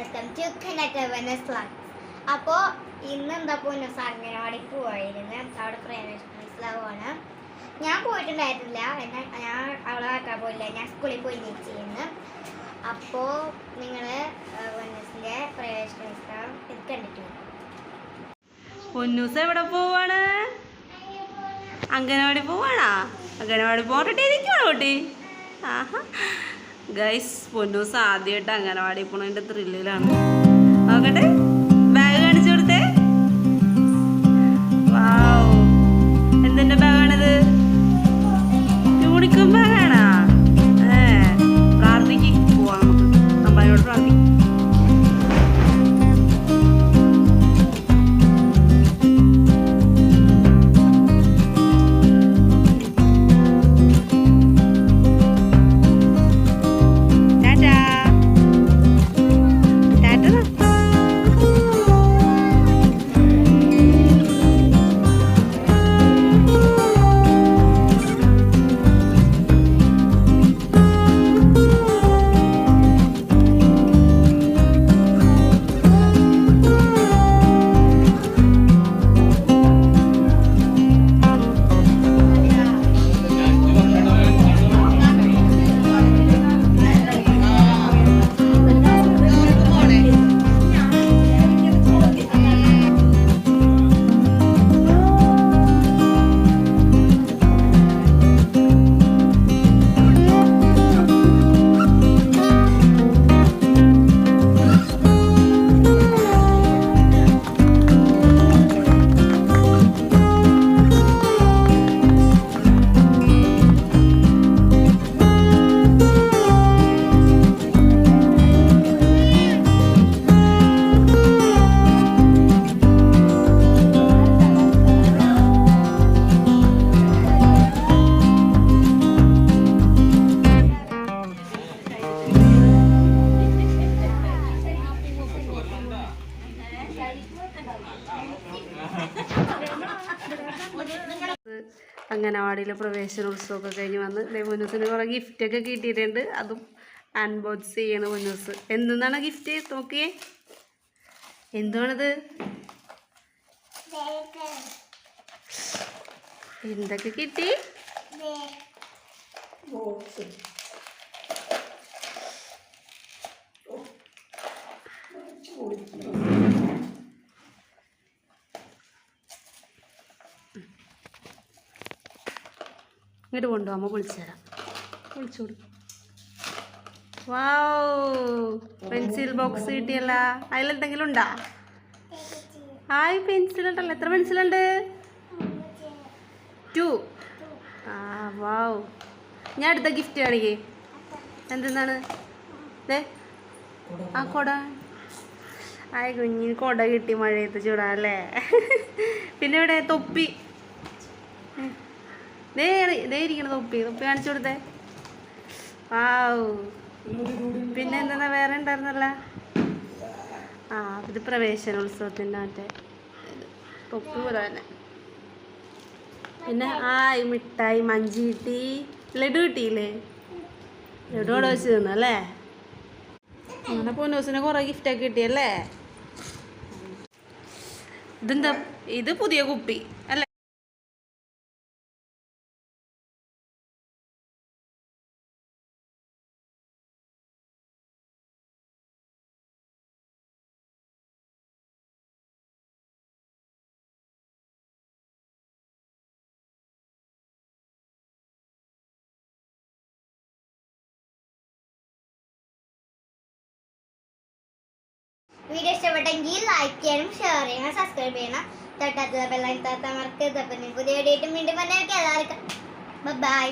Welcome to കനക്ട് വെനസ്ലാ. അപ്പോൾ ഇന്ന് എന്താ പൊന്നൂസ് അംഗനവാടി പോയിരുന്നു. അവിടെ പ്രവേശനോത്സവമാണ്. ഞാൻ പോയിട്ടുണ്ടായിരുന്നില്ല, എന്നാൽ ഞാൻ അവളെ ആക്കാൻ പോയില്ല, ഞാൻ സ്കൂളിൽ പോയി ചെയ്യുന്നു. അപ്പോൾ നിങ്ങൾ പൊന്നൂസിൻ്റെ പ്രവേശനോത്സവം ഇത് കണ്ടിട്ടുണ്ട്. പൊന്നൂസ് എവിടെ പോവാണ്? അംഗനവാടി പോവാണോ? അംഗനവാടി പോകട്ടെ ഇരിക്കുവാണോ കുട്ടി? ആഹാ ഗൈസ്, പൊന്നൂസ് ആദ്യമായിട്ട് അംഗനവാടി പോണതിൻ്റെ ത്രില്ലിലാണ്. നോക്കട്ടെ, ബാഗ് കാണിച്ചു കൊടുത്തേ. വാവ്, എന്തിൻ്റെ ബാഗാണിത്? യൂണിക്കോം ബാഗാണോ? പ്രാർത്ഥിക്ക്, പോവാം നമുക്ക് അമ്മയോട് പ്രാർത്ഥിക്കും. അംഗനവാടിയിലെ പ്രവേശനോത്സവമൊക്കെ കഴിഞ്ഞ് വന്ന് പൊന്നൂസിന് കുറേ ഗിഫ്റ്റൊക്കെ കിട്ടിയിട്ടുണ്ട്. അതും അൺബോക്സ് ചെയ്യണ പൊന്നൂസ്. എന്താണ് ഗിഫ്റ്റ്? നോക്കിയേ, എന്താണിത്? എന്തൊക്കെ കിട്ടി? ഇങ്ങോട്ട് കൊണ്ടുപോകുമ്പോൾ വിളിച്ചു തരാം. വിളിച്ചു കൊടുക്കും. വാവ്, പെൻസിൽ ബോക്സ് കിട്ടിയല്ല. അതിലെന്തെങ്കിലും ഉണ്ടോ? ഹായ്, പെൻസിൽ ഉണ്ടല്ലോ. എത്ര പെൻസിലുണ്ട്? 2. ആ വാവ്. ഞാൻ അടുത്ത ഗിഫ്റ്റ് കാണിക്കേ. എന്തെന്നാണ്? ആ കൊട. ആയ കുഞ്ഞിന് കൊട കിട്ടി, മഴയത്ത് ചൂടാല്ലേ. പിന്നെ ഇവിടെ തൊപ്പി. ദേ ഇരിക്കണ തൊപ്പി. തൊപ്പി കാണിച്ചു കൊടുത്തേ. വാവ്. പിന്നെ എന്താ വേറെ ഉണ്ടായിരുന്നല്ല? ആ, ഇത് പ്രവേശനോത്സവത്തിൻ്റെ മറ്റേ തൊപ്പി പോലെ തന്നെ. പിന്നെ ഈ മിഠായി, മഞ്ചി കിട്ടി, ലഡു കിട്ടിയില്ലേ? ലഡു അവിടെ വെച്ച് തിന്നല്ലേ. അങ്ങനെ പൊന്നൂസിന് കുറേ ഗിഫ്റ്റൊക്കെ കിട്ടിയല്ലേ. ഇതെന്താ? ഇത് പുതിയ കുപ്പി അല്ലേ? വീഡിയോ ഇഷ്ടപ്പെട്ടെങ്കിൽ ലൈക്ക് ചെയ്യണം, ഷെയർ ചെയ്യണം, സബ്സ്ക്രൈബ് ചെയ്യണം, തൊട്ടടുത്ത ബെൽ ഐക്കൺ അമർത്തുക. പുതിയ വീഡിയോ വീണ്ടും വന്നേക്കാം. എല്ലാവർക്കും ബൈ.